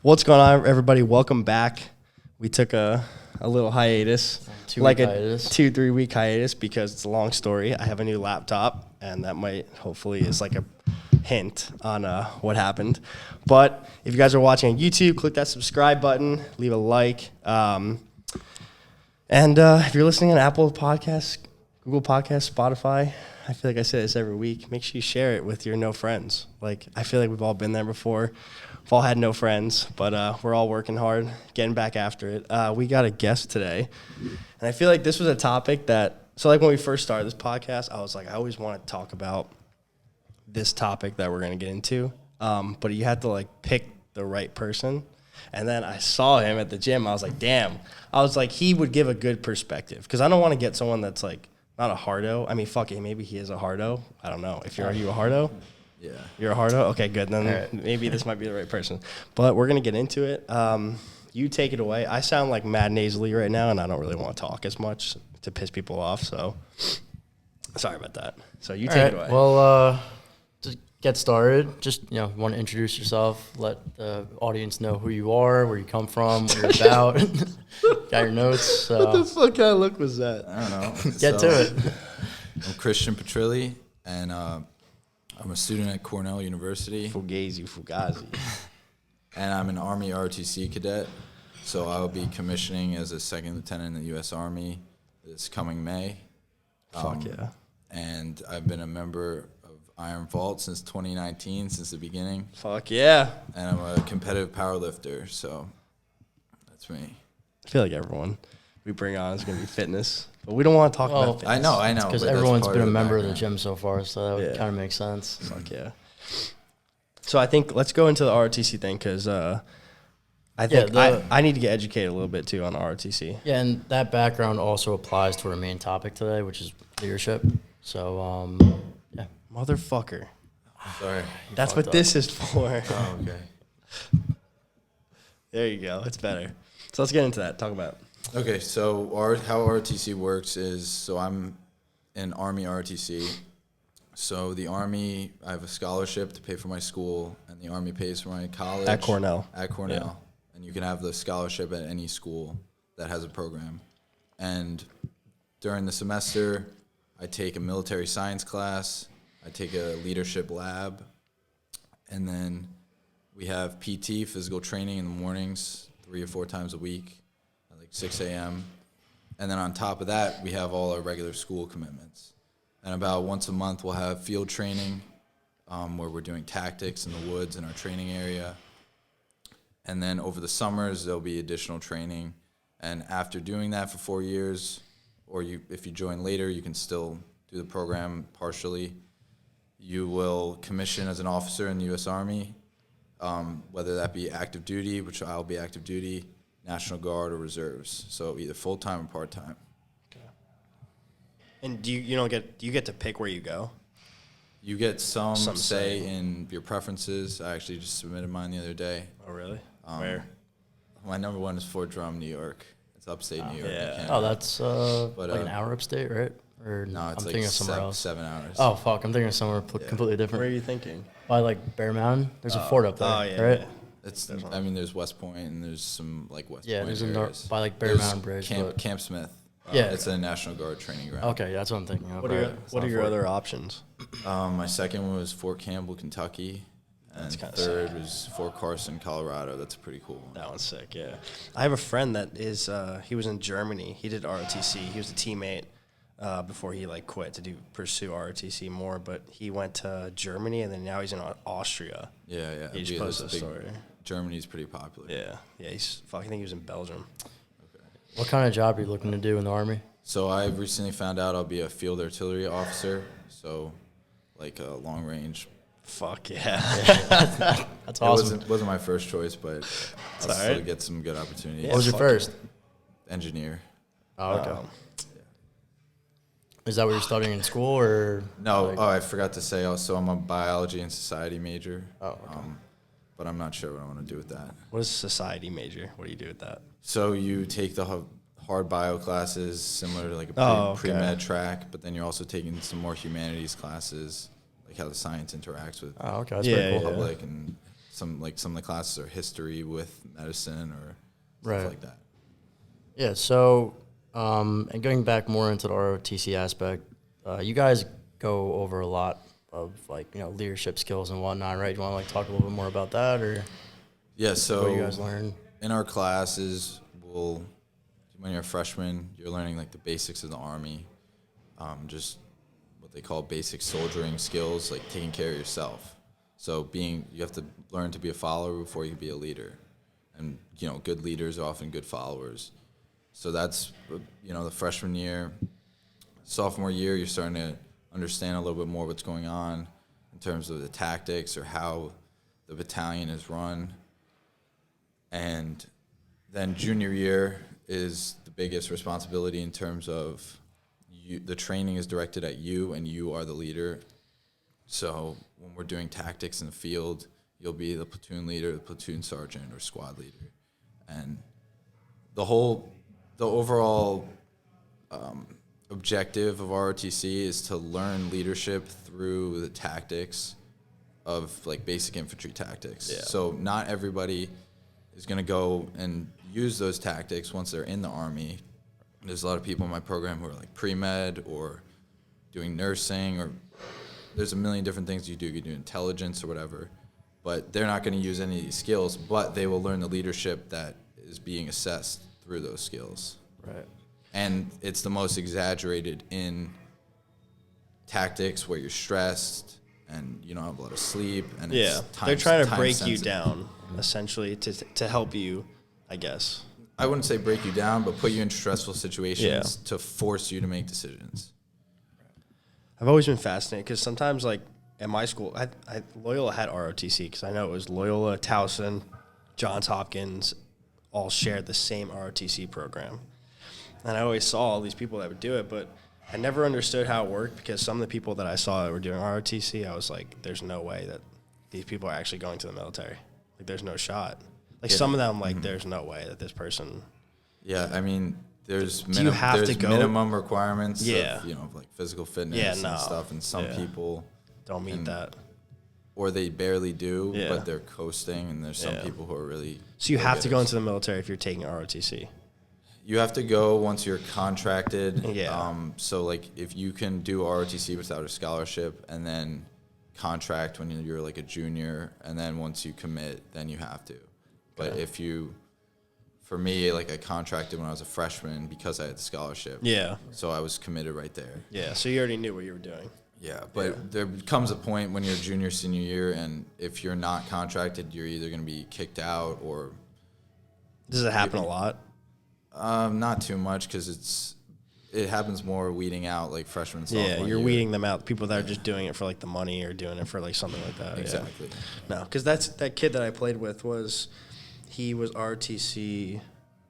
What's going on, everybody? Welcome back. We took a little hiatus, like a 2-3 week hiatus, because it's a long story. I have a new laptop, and that might hopefully is like a hint on what happened. But if you guys are watching on YouTube, click that subscribe button, leave a like. And if you're listening on Apple Podcasts, Google Podcasts, Spotify, I feel like I say this every week, make sure you share it with your no friends. Like, I feel like we've all been there before. We've all had no friends, but we're all working hard, getting back after it. We got a guest today, and I feel like this was a topic that, so like when we first started this podcast, I was like, I always want to talk about this topic that we're going to get into, but you had to like pick the right person. And then I saw him at the gym. I was like, damn. I was like, he would give a good perspective, because I don't want to get someone that's like not a hardo. I mean, fuck it, maybe he is a hardo. I don't know. Are you a hardo? Yeah. You're a hardo? Okay, good. Then maybe this might be the right person. But we're going to get into it. You take it away. I sound like mad nasally right now, and I don't really want to talk as much to piss people off. So sorry about that. So you take it away. Well, to get started, just, want to introduce yourself, let the audience know who you are, where you come from, what you're about. Got your notes. What the fuck kind of look was that? I don't know. Get to it. I'm Christian Petrilli, and I'm a student at Cornell University. Fugazi. And I'm an Army ROTC cadet, so I'll be commissioning as a second lieutenant in the U.S. Army this coming May. Fuck yeah. And I've been a member of Iron Vault since 2019, since the beginning. Fuck yeah. And I'm a competitive powerlifter, so that's me. I feel like everyone we bring on is going to be fitness, but we don't want to talk about fitness. I know. Because everyone's been a member of the gym so far, so that would kind of make sense. Fuck yeah. So I think let's go into the ROTC thing, because I think I need to get educated a little bit too on the ROTC. Yeah, and that background also applies to our main topic today, which is leadership. So, yeah. Motherfucker. Sorry. That's what this is for. Oh, okay. There you go. It's better. So let's get into that. Talk about it. Okay, so how ROTC works is, so I'm in Army ROTC. So the Army, I have a scholarship to pay for my school, and the Army pays for my college. At Cornell. Yeah. And you can have the scholarship at any school that has a program. And during the semester, I take a military science class, I take a leadership lab, and then we have PT, physical training, in the mornings 3 or 4 times a week at like 6 a.m. And then on top of that, we have all our regular school commitments. And about once a month, we'll have field training where we're doing tactics in the woods in our training area. And then over the summers, there'll be additional training. And after doing that for 4 years, or if you join later, you can still do the program partially. You will commission as an officer in the U.S. Army, whether that be active duty, which I'll be active duty, National Guard, or reserves. So either full-time or part-time. And do you get to pick where you go? You get some say in your preferences. I actually just submitted mine the other day. Oh, really? Where? My number one is Fort Drum, New York. It's upstate New York. Yeah. Oh, that's like an hour upstate, right? Or no, it's I'm like thinking of somewhere else. 7 hours. Oh, fuck. I'm thinking of somewhere completely different. Where are you thinking? By like Bear Mountain. There's a fort up there, right? Yeah. There's West Point, and there's some like West Point. Yeah, there's by like Bear Mountain Bridge. Camp Smith. Yeah. It's a National Guard training ground. Okay, that's what I'm thinking of. What are your other options? My second one was Fort Campbell, Kentucky. And third sick. was Fort Carson, Colorado. That's a pretty cool one. That one's sick, yeah. I have a friend that is, he was in Germany. He did ROTC. He was a teammate before he like quit to pursue ROTC more. But he went to Germany, and then now he's in Austria. Yeah. He just posted a story. Germany's pretty popular. Yeah. I think he was in Belgium. What kind of job are you looking to do in the Army? So I recently found out I'll be a field artillery officer, so like a long range. Fuck yeah. That's awesome. It wasn't my first choice, but I'll still get some good opportunities. What was your first? Engineer. Oh, okay. Is that what you're studying in school, or? No, I forgot to say also I'm a biology and society major. Oh, okay. But I'm not sure what I want to do with that. What is a society major? What do you do with that? So you take the hard bio classes, similar to like a pre-med track, but then you're also taking some more humanities classes, like how the science interacts with that's pretty cool. public and some of the classes are history with medicine or Right. stuff like that. Yeah, so, and going back more into the ROTC aspect, you guys go over a lot of, like, you know, leadership skills and whatnot, right? You want to, like, talk a little bit more about that, or Yeah, what so you guys learn? in our classes, when you're a freshman, you're learning, like, the basics of the Army, just what they call basic soldiering skills, like taking care of yourself. So you have to learn to be a follower before you can be a leader. And, you know, good leaders are often good followers. So that's, you know, the freshman year. Sophomore year, you're starting to understand a little bit more what's going on in terms of the tactics or how the battalion is run. And then junior year is the biggest responsibility in terms of the training is directed at you, and you are the leader. So when we're doing tactics in the field, you'll be the platoon leader, the platoon sergeant, or squad leader. And the overall objective of ROTC is to learn leadership through the tactics of, like, basic infantry tactics. Yeah. So not everybody is going to go and use those tactics once they're in the Army. There's a lot of people in my program who are, like, pre-med or doing nursing, or there's a million different things you do. You do intelligence or whatever. But they're not going to use any of these skills, but they will learn the leadership that is being assessed through those skills. Right. And it's the most exaggerated in tactics where you're stressed and you don't have a lot of sleep. And Yeah, it's they're trying to time break you sensitive. down, essentially, to help you, I guess. I wouldn't say break you down, but put you in stressful situations Yeah. to force you to make decisions. I've always been fascinated because sometimes, like, at my school, Loyola had ROTC because I know it was Loyola, Towson, Johns Hopkins, all shared the same ROTC program. And I always saw all these people that would do it, but I never understood how it worked because some of the people that I saw that were doing ROTC, I was like, there's no way that these people are actually going to the military. Like, there's no shot. Like, Yeah. some of them, like, there's no way that this person. Yeah, I mean, there's Do you have there's to go? minimum requirements Yeah. of, you know, like physical fitness Yeah, and no. stuff, and some Yeah. people Don't meet And- that. or they barely do, Yeah. but they're coasting, and there's some Yeah. people who are really So you have to go go-getters. into the military if you're taking ROTC. You have to go once you're contracted. Yeah. So, like, if you can do ROTC without a scholarship and then contract when you're like a junior, and then once you commit, then you have to. But Okay. for me, like, I contracted when I was a freshman because I had the scholarship. Yeah. So I was committed right there. Yeah. So you already knew what you were doing. Yeah, but there comes a point when you're junior, senior year, and if you're not contracted, you're either going to be kicked out or Does it happen a lot? not too much, because it happens more weeding out, like, freshman, sophomore Yeah, you're year. weeding them out. People that are just doing it for, like, the money or doing it for, like, something like that. Exactly. Yeah. No, because that kid that I played with he was ROTC.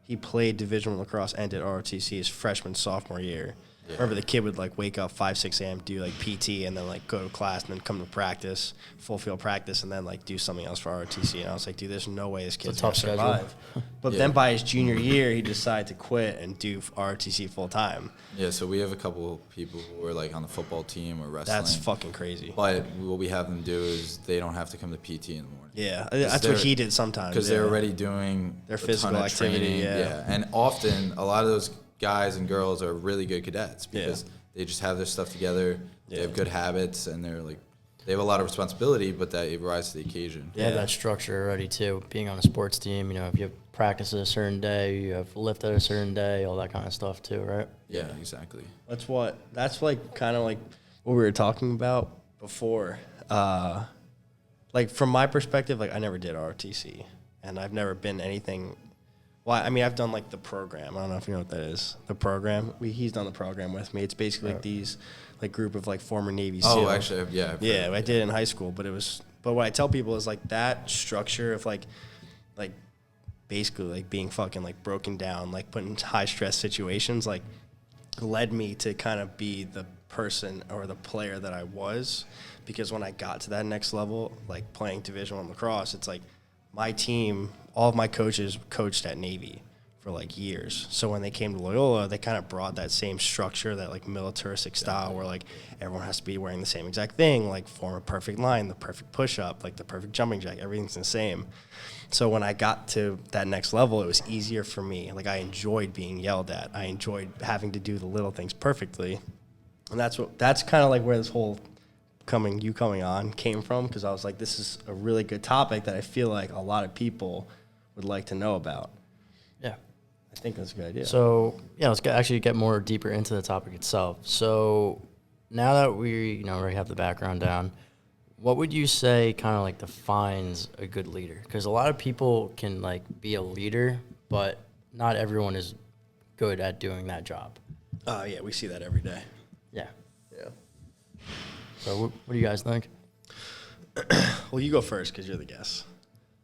He played Division I lacrosse and did ROTC his freshman, sophomore year. Yeah. Remember, the kid would, like, wake up 5, 6 a.m., do, like, PT, and then, like, go to class and then come to practice, full field practice, and then, like, do something else for ROTC. And I was like, dude, there's no way this kid's going tough to schedule. survive. But Yeah. then by his junior year, he decided to quit and do ROTC full time. Yeah, so we have a couple people who are, like, on the football team or wrestling. That's fucking crazy. But what we have them do is they don't have to come to PT in the morning. Yeah, that's what he did sometimes. Because they're already doing Their a physical ton of activity, training. yeah. And often a lot of those guys and girls are really good cadets because Yeah. they just have their stuff together. Yeah. They have good habits, and they have a lot of responsibility, but they rise to the occasion. They have Yeah. that structure already too. Being on a sports team, you know, if you have practice at a certain day, you have lift at a certain day, all that kind of stuff too, right? Yeah, exactly. That's like kind of like what we were talking about before. Like, from my perspective, like, I never did ROTC, and I've never been anything. Well, I mean, I've done, like, the program. I don't know if you know what that is. The program. He's done the program with me. It's basically like these, like, group of, like, former Navy SEALs. Oh, actually, yeah. I've Yeah, heard I of did it in high school, but what I tell people is, like, that structure of, like basically, like, being fucking, like, broken down, like, put in high stress situations, like, led me to kind of be the person or the player that I was, because when I got to that next level, like, playing Division I lacrosse, it's like my team, all of my coaches coached at Navy for like years. So when they came to Loyola, they kind of brought that same structure, that like militaristic style where like everyone has to be wearing the same exact thing, like form a perfect line, the perfect push-up, like the perfect jumping jack, everything's the same. So when I got to that next level, it was easier for me. Like I enjoyed being yelled at. I enjoyed having to do the little things perfectly. And that's kind of like where this whole coming on came from, because I was like, this is a really good topic that I feel like a lot of people would like to know about. Yeah. I think that's a good idea. So, yeah, let's actually get more deeper into the topic itself. So now that we, already have the background down, what would you say kind of like defines a good leader? Because a lot of people can like be a leader, but not everyone is good at doing that job. Yeah, we see that every day. Yeah. Yeah. So what do you guys think? Well, you go first because you're the guest.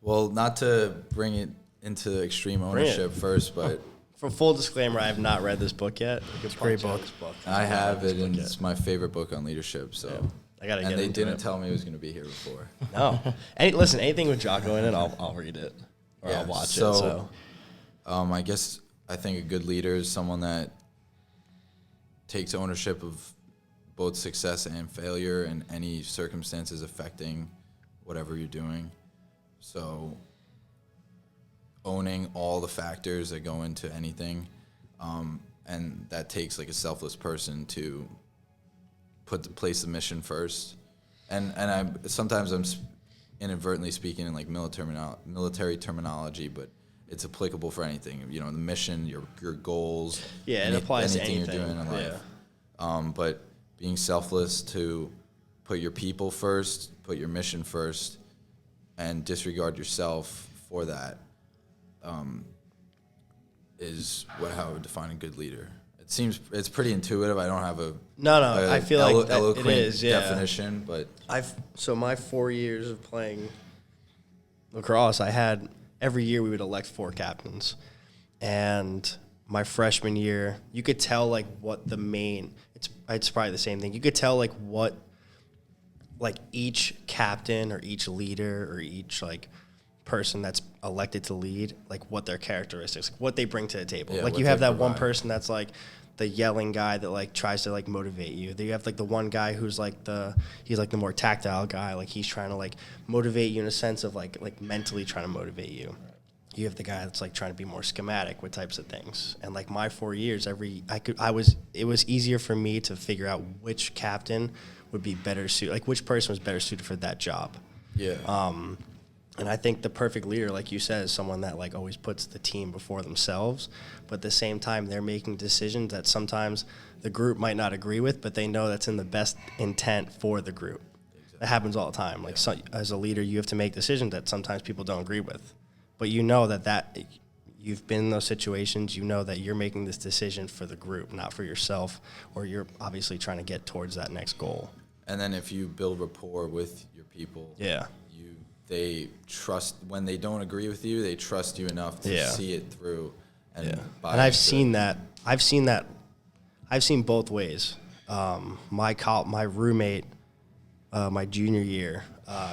Well, not to bring it into extreme ownership first, but for full disclaimer, I have not read this book yet. It's a great book. I have it, and it's my favorite book on leadership. So, I gotta get and they into didn't it. tell me it was going to be here before. No, listen, anything with Jocko in it, I'll read it or I'll watch it. So, I think a good leader is someone that takes ownership of both success and failure and any circumstances affecting whatever you're doing. So owning all the factors that go into anything, and that takes like a selfless person to place the mission first. And sometimes I'm inadvertently speaking in like military terminology, but it's applicable for anything. The mission, your goals. Yeah, it applies to anything you're doing in life. But being selfless to put your people first, put your mission first, and disregard yourself for that, is how I would define a good leader. It's pretty intuitive. I don't have I feel like eloquent it is, yeah. definition, but so my 4 years of playing lacrosse, I had every year we would elect 4 captains, and my freshman year, you could tell like what the main. It's probably the same thing. You could tell like what, like each captain or each leader or each like person that's elected to lead, like what their characteristics, what they bring to the table. Yeah, like you have that one person that's like the yelling guy that like tries to like motivate you. Then you have like the one guy who's like he's like the more tactile guy. Like he's trying to like motivate you in a sense of like mentally trying to motivate you. You have the guy that's like trying to be more schematic with types of things. And like my 4 years, it was easier for me to figure out which captain would be better suited, like which person was better suited for that job. Yeah. And I think the perfect leader, like you said, is someone that like always puts the team before themselves, but at the same time they're making decisions that sometimes the group might not agree with, but they know that's in the best intent for the group. Exactly. That happens all the time. Like as a leader, you have to make decisions that sometimes people don't agree with, but you know that you've been in those situations. You know that you're making this decision for the group, not for yourself, or you're obviously trying to get towards that next goal. And then if you build rapport with your people, they trust, when they don't agree with you, they trust you enough to see it through. And I've seen that. I've seen both ways. My roommate, my junior year,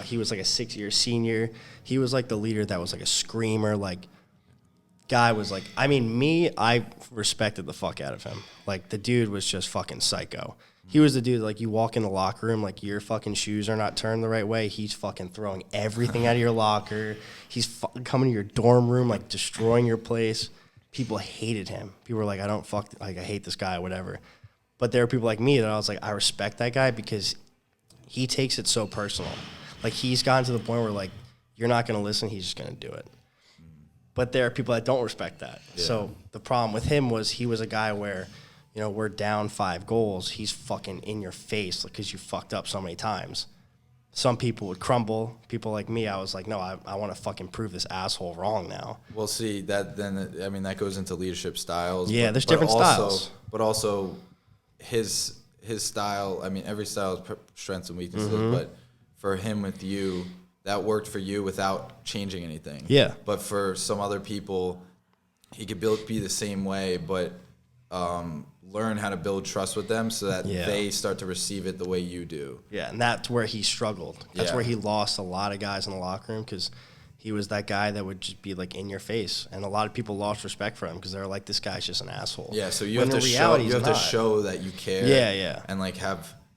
he was like a 6-year senior. He was like the leader that was like a screamer. Like guy was like, I respected the fuck out of him. Like the dude was just fucking psycho. He was the dude, like, you walk in the locker room, like, your fucking shoes are not turned the right way. He's fucking throwing everything out of your locker. He's coming to your dorm room, like, destroying your place. People hated him. People were like, I hate this guy, whatever. But there were people like me that I was like, I respect that guy because he takes it so personal. Like, he's gotten to the point where, like, you're not going to listen, he's just going to do it. But there are people that don't respect that. Yeah. So the problem with him was he was a guy where, we're down 5 goals. He's fucking in your face because you fucked up so many times. Some people would crumble. People like me, I was like, no, I want to fucking prove this asshole wrong now. Well, see, that goes into leadership styles. Yeah, there's different styles. But also his style, every style has strengths and weaknesses, but for him with you, that worked for you without changing anything. Yeah. But for some other people, he could be the same way, but learn how to build trust with them so that they start to receive it the way you do. Yeah, and that's where he struggled. That's where he lost a lot of guys in the locker room because he was that guy that would just be like in your face, and a lot of people lost respect for him because they're like, this guy's just an asshole. Yeah, so you have to show that you care. Yeah. And like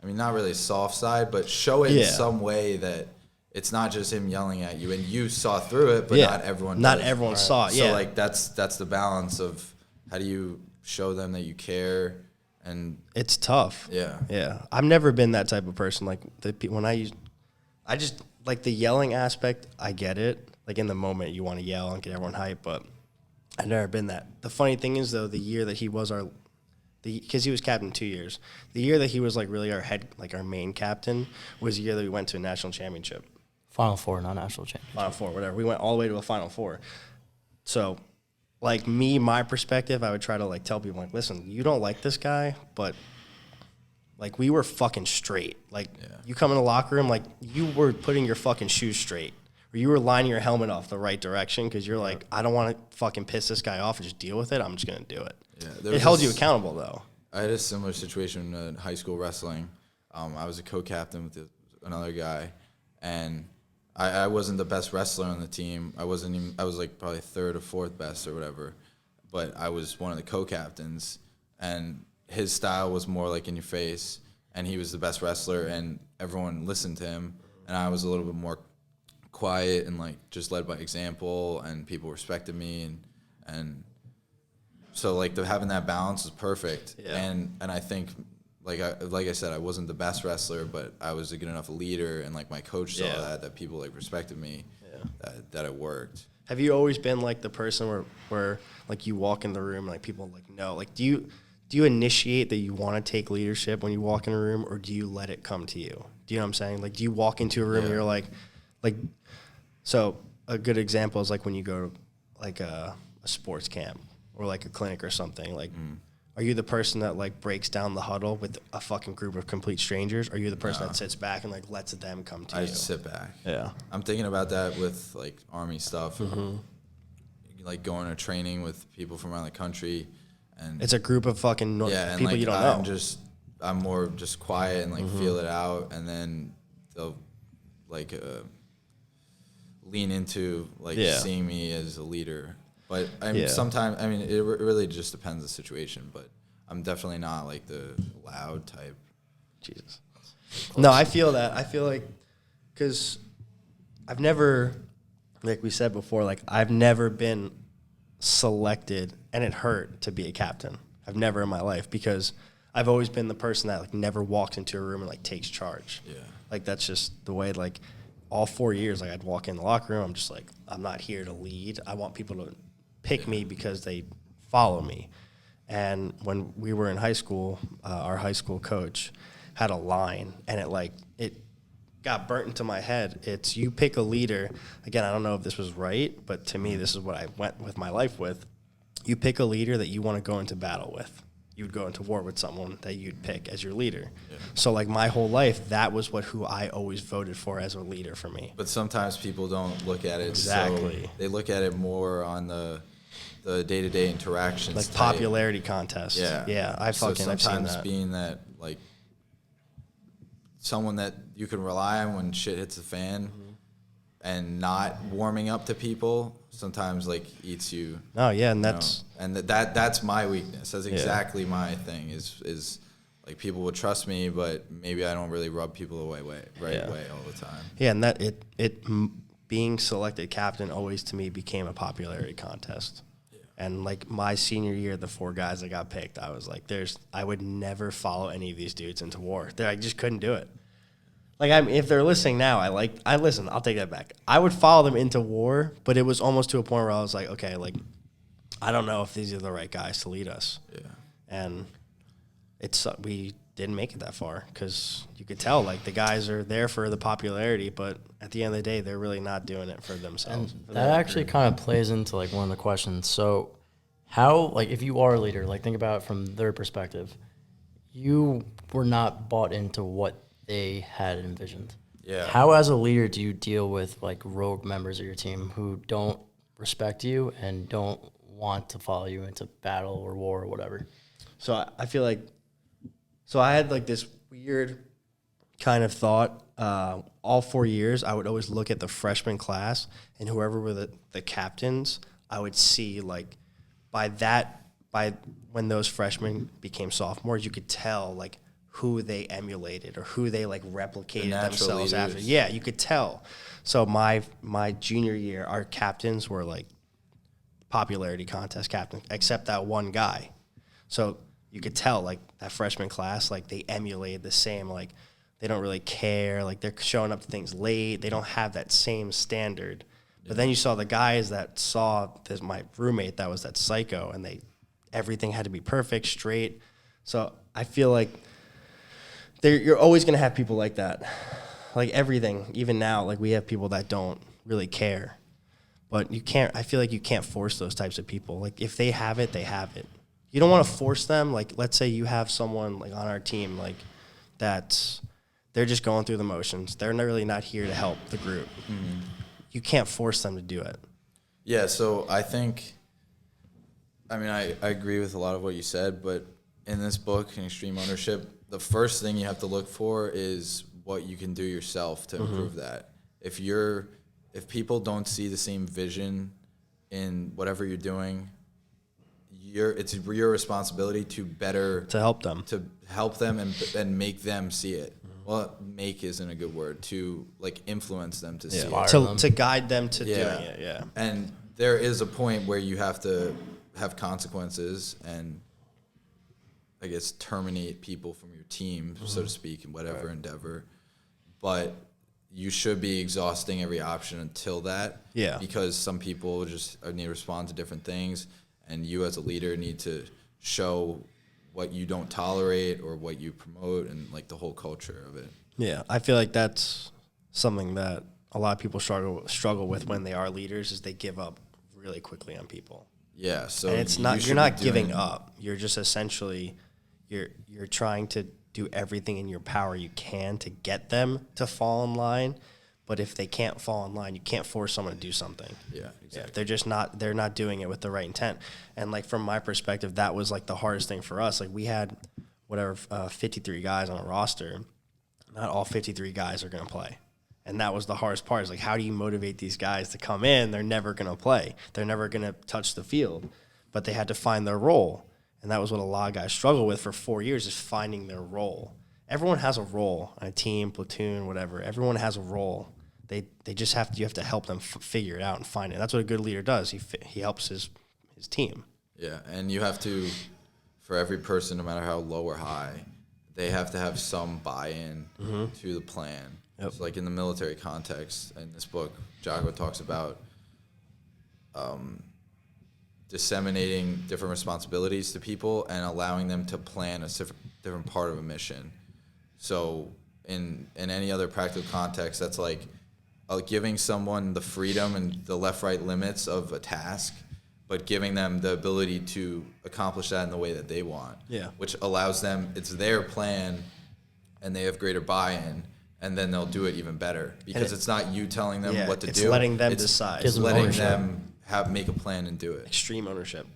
not really a soft side, but show it in some way that it's not just him yelling at you, and you saw through it, but not everyone. Not everyone saw it. So like that's the balance of how do you show them that you care, and it's tough. Yeah. I've never been that type of person. Like when I just like the yelling aspect. I get it. Like in the moment, you want to yell and get everyone hyped, but I've never been that. The funny thing is though, the year that he was because he was captain 2 years. The year that he was like really our main captain was the year that we went to a national championship. Final Four, not national championship. Final Four, whatever. We went all the way to a Final Four. So, like my perspective, I would try to like tell people like, listen, you don't like this guy, but like we were fucking straight. Like you come in the locker room, like you were putting your fucking shoes straight. Or you were lining your helmet off the right direction because you're like, I don't want to fucking piss this guy off and just deal with it. I'm just going to do it. Yeah, it held you accountable, though. I had a similar situation in high school wrestling. I was a co-captain with another guy, and I wasn't the best wrestler on the team. I was like probably third or fourth best or whatever, but I was one of the co-captains, and his style was more like in your face, and he was the best wrestler, and everyone listened to him, and I was a little bit more quiet and like just led by example, and people respected me, and so like having that balance was perfect. And I think like I said, I wasn't the best wrestler, but I was a good enough leader, and like my coach saw that people like respected me, that it worked. Have you always been like the person where like you walk in the room and like people like know, like do you initiate that you want to take leadership when you walk in a room, or do you let it come to you? Do you know what I'm saying? Like do you walk into a room and you're like so a good example is like when you go to like a sports camp or like a clinic or something, like are you the person that like breaks down the huddle with a fucking group of complete strangers, or are you the person that sits back and like lets them come to you? I just sit back. Yeah. I'm thinking about that with like Army stuff, like going to training with people from around the country, and it's a group of fucking people like, you don't know. I'm more just quiet and like feel it out, and then they'll like lean into like seeing me as a leader. But sometimes, I mean, it really just depends on the situation, but I'm definitely not like the loud type. Jesus. No, I feel that. I feel like, because I've never, like we said before, like I've never been selected, and it hurt to be a captain. I've never in my life, because I've always been the person that like never walks into a room and like takes charge. Yeah. Like that's just the way, like all 4 years, like I'd walk in the locker room, I'm just like, I'm not here to lead. I want people to pick me because they follow me. And when we were in high school, our high school coach had a line, and it got burnt into my head. It's, you pick a leader. Again, I don't know if this was right, but to me, this is what I went with my life with. You pick a leader that you want to go into battle with. You would go into war with someone that you'd pick as your leader. Yeah. So like my whole life, that was who I always voted for as a leader for me. But sometimes people don't look at it exactly. So they look at it more on the day-to-day interactions, like popularity contest. Yeah. I've seen that. Sometimes being that like someone that you can rely on when shit hits the fan, and not warming up to people sometimes like eats you. Oh yeah, and that's my weakness. That's exactly my thing. Is like people will trust me, but maybe I don't really rub people the right way all the time. Yeah, and that being selected captain always to me became a popularity contest. And like my senior year, the 4 guys that got picked, I was like, I would never follow any of these dudes into war. I just couldn't do it. Like, if they're listening now, I listen, I'll take that back. I would follow them into war, but it was almost to a point where I was like, okay, like, I don't know if these are the right guys to lead us. Yeah. And we didn't make it that far, because you could tell, like, the guys are there for the popularity, but at the end of the day, they're really not doing it for themselves. And that actually kind of plays into, like, one of the questions. So how, like, if you are a leader, like, think about it from their perspective. You were not bought into what they had envisioned. Yeah. How, as a leader, do you deal with, like, rogue members of your team who don't respect you and don't want to follow you into battle or war or whatever? So I feel like, I had like this weird kind of thought all 4 years, I would always look at the freshman class, and whoever were the captains, I would see like by when those freshmen became sophomores, you could tell like who they emulated or who they like replicated themselves after. Yeah, you could tell. So my junior year, our captains were like popularity contest captain, except that one guy. So you could tell like that freshman class, like they emulated the same, like they don't really care, like they're showing up to things late. They don't have that same standard. But then you saw the guys that saw this, my roommate that was that psycho, and everything had to be perfect, straight. So I feel like you're always going to have people like that. Like everything, even now, like we have people that don't really care. But I feel like you can't force those types of people. Like if they have it, they have it. You don't want to force them. Like let's say you have someone like on our team, like they're just going through the motions. They're really not here to help the group. Mm-hmm. You can't force them to do it. Yeah, so I agree with a lot of what you said, but in this book, in Extreme Ownership, the first thing you have to look for is what you can do yourself to improve that. If people don't see the same vision in whatever you're doing, it's your responsibility to help them and make them see it. Well, make isn't a good word. To like influence them to see it. To guide them to doing it. Yeah. And there is a point where you have to have consequences and I guess terminate people from your team, so to speak, in whatever endeavor. But you should be exhausting every option until that. Yeah. Because some people just need to respond to different things, and you as a leader need to show what you don't tolerate or what you promote and like the whole culture of it. Yeah, I feel like that's something that a lot of people struggle with when they are leaders is they give up really quickly on people. Yeah, so and it's not you're not giving up. You're just essentially you're trying to do everything in your power you can to get them to fall in line. But if they can't fall in line, you can't force someone to do something. Yeah, exactly. Yeah, they're not doing it with the right intent. And like from my perspective, that was like the hardest thing for us. Like we had 53 guys on a roster. Not all 53 guys are going to play. And that was the hardest part. Is like, how do you motivate these guys to come in? They're never going to play. They're never going to touch the field. But they had to find their role. And that was what a lot of guys struggle with for 4 years, is finding their role. Everyone has a role on a team, platoon, whatever. Everyone has a role. They just you have to help them figure it out and find it. That's what a good leader does. He helps his team. Yeah, and you have to, for every person, no matter how low or high, they have to have some buy-in to the plan. Yep. So like in the military context, in this book, Jago talks about disseminating different responsibilities to people and allowing them to plan a different part of a mission. So in any other practical context, that's like giving someone the freedom and the left-right limits of a task, but giving them the ability to accomplish that in the way that they want. Yeah. Which allows them, it's their plan, and they have greater buy-in, and then they'll do it even better. Because it's not you telling them what to do. It's letting them decide. It's letting them make a plan and do it. Extreme ownership.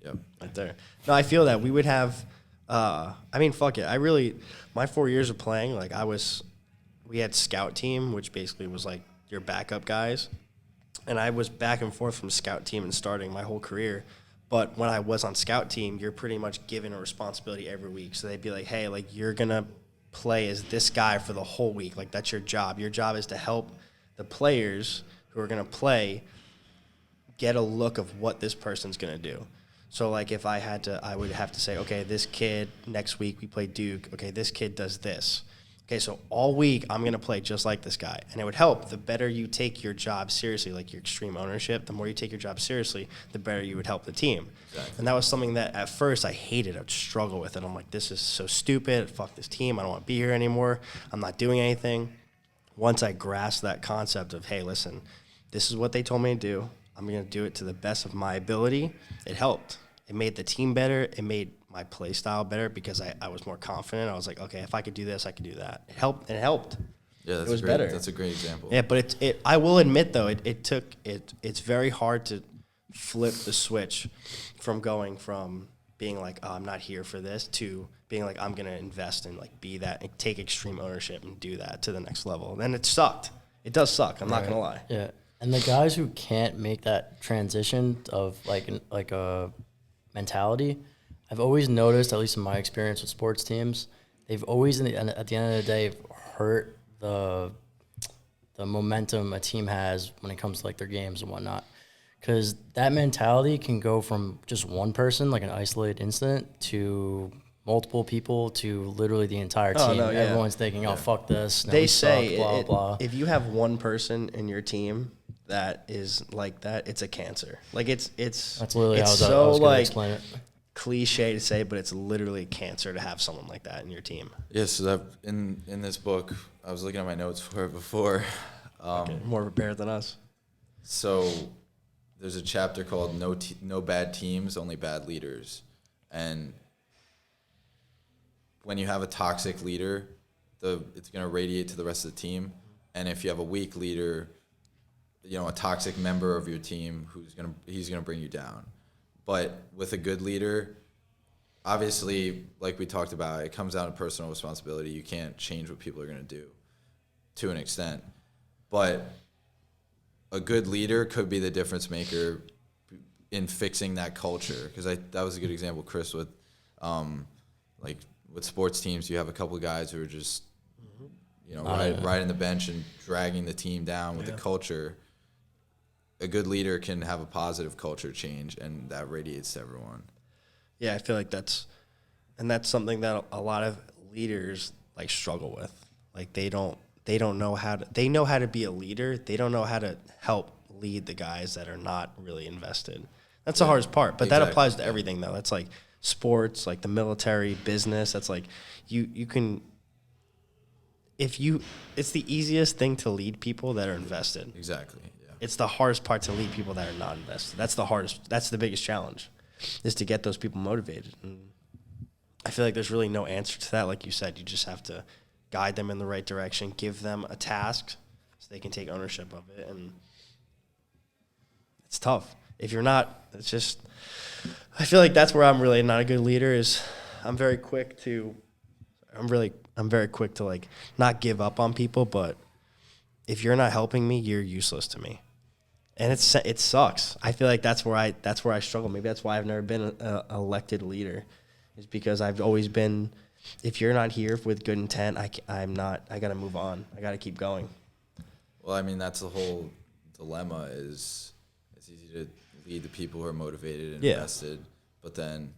Yep. Right there. No, I feel that we would have, fuck it. My 4 years of playing, like we had scout team, which basically was like your backup guys. And I was back and forth from scout team and starting my whole career. But when I was on scout team, you're pretty much given a responsibility every week. So they'd be like, hey, like you're going to play as this guy for the whole week. Like that's your job. Your job is to help the players who are going to play get a look of what this person's going to do. So like if I would have to say, okay, this kid, next week we play Duke. Okay, this kid does this. Okay, so all week I'm going to play just like this guy. And it would help. The better you take your job seriously, like your extreme ownership, the more you take your job seriously, the better you would help the team. Exactly. And that was something that at first I hated. I would struggle with it. I'm like, this is so stupid. Fuck this team. I don't want to be here anymore. I'm not doing anything. Once I grasped that concept of, hey, listen, this is what they told me to do. I'm going to do it to the best of my ability. It helped. It made the team better. It made my play style better because I was more confident. I was like, okay, if I could do this, I could do that. It helped. Yeah, it was better. That's a great example. Yeah, but I will admit though, it's very hard to flip the switch from going from being like, oh, I'm not here for this, to being like, I'm going to invest and like be that and take extreme ownership and do that to the next level. And it sucked. It does suck. I'm not going to lie. Yeah. And the guys who can't make that transition of like a mentality, I've always noticed, at least in my experience with sports teams, they've always at the end of the day hurt the momentum a team has when it comes to like their games and whatnot. Because that mentality can go from just one person, like an isolated incident, to multiple people, to literally the entire team. Oh, no, yeah. Everyone's thinking, "Oh, fuck this." No, They say suck, blah blah. if you have one person in your team that is like that, it's a cancer. Like it's That's literally it's how I so was going to like explain it. cliche to say, but it's literally cancer to have someone like that in your team. Yeah, so that in this book, I was looking at my notes for it before. Okay, more prepared than us. So there's a chapter called No Bad Teams, Only Bad Leaders. And when you have a toxic leader, it's going to radiate to the rest of the team. And if you have a weak leader, a toxic member of your team he's going to bring you down. But with a good leader, obviously, like we talked about, it comes down to personal responsibility. You can't change what people are going to do to an extent. But a good leader could be the difference maker in fixing that culture. Because that was a good example, Chris, with like with sports teams, you have a couple of guys who are just riding the bench and dragging the team down with the culture. A good leader can have a positive culture change, and that radiates to everyone. Yeah, I feel like that's something that a lot of leaders like struggle with. Like they know how to be a leader. They don't know how to help lead the guys that are not really invested. That's the hardest part. But that applies to everything though. That's like sports, like the military, business. That's like you can it's the easiest thing to lead people that are invested. Exactly. Yeah. It's the hardest part to lead people that are not invested. That's the biggest challenge, is to get those people motivated. And I feel like there's really no answer to that. Like you said, you just have to guide them in the right direction, give them a task so they can take ownership of it. And it's tough. If you're not, I feel like that's where I'm really not a good leader, is I'm very quick to like not give up on people, but if you're not helping me, you're useless to me. And it sucks. I feel like that's where I struggle. Maybe that's why I've never been an elected leader, is because I've always been, if you're not here with good intent, I got to move on. I got to keep going. Well, I mean, that's the whole dilemma, is it's easy to lead the people who are motivated and invested, but then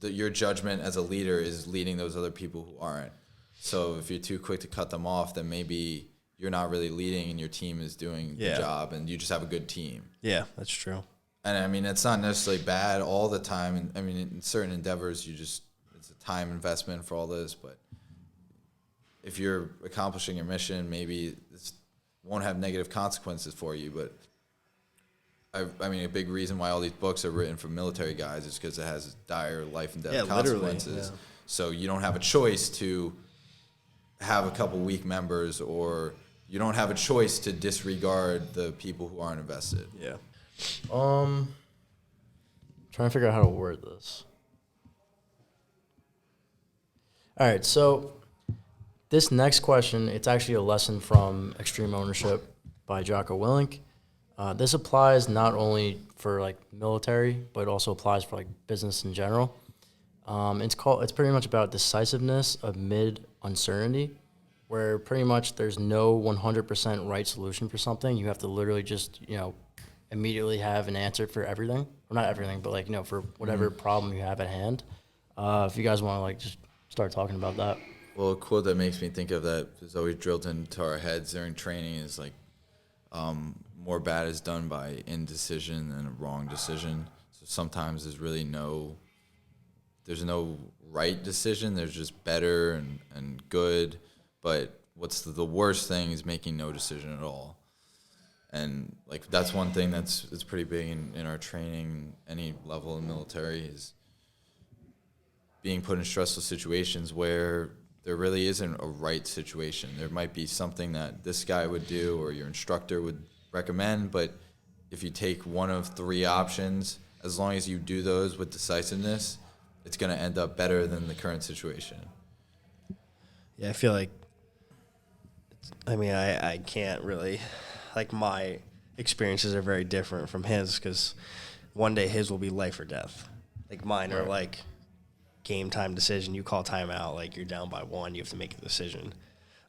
your judgment as a leader is leading those other people who aren't. So if you're too quick to cut them off, then maybe you're not really leading and your team is doing the job, and you just have a good team. Yeah, that's true. And I mean, it's not necessarily bad all the time. And I mean, in certain endeavors, it's a time investment for all this. But if you're accomplishing your mission, maybe it won't have negative consequences for you. But I mean, a big reason why all these books are written for military guys is because it has dire life and death consequences. Yeah. So you don't have a choice to have a couple weak members, or you don't have a choice to disregard the people who aren't invested. Yeah. Trying to figure out how to word this. All right, so this next question, it's actually a lesson from Extreme Ownership by Jocko Willink. This applies not only for like military, but it also applies for like business in general. It's pretty much about decisiveness amid uncertainty, where pretty much there's no 100% right solution for something. You have to literally just, immediately have an answer for everything. Or not everything, but like, for whatever problem you have at hand. If you guys want to like just start talking about that. Well, a quote that makes me think of that is always drilled into our heads during training is like, more bad is done by indecision than a wrong decision. So sometimes there's no right decision. There's just better and good. But what's the worst thing is making no decision at all. And like that's one thing that's pretty big in our training, any level in the military, is being put in stressful situations where there really isn't a right situation. There might be something that this guy would do or your instructor would recommend, but if you take one of three options, as long as you do those with decisiveness, it's going to end up better than the current situation. Yeah, I feel like, I can't really, like, my experiences are very different from his, because one day his will be life or death. Like, mine are like game time decision. You call timeout, like, you're down by 1, you have to make a decision.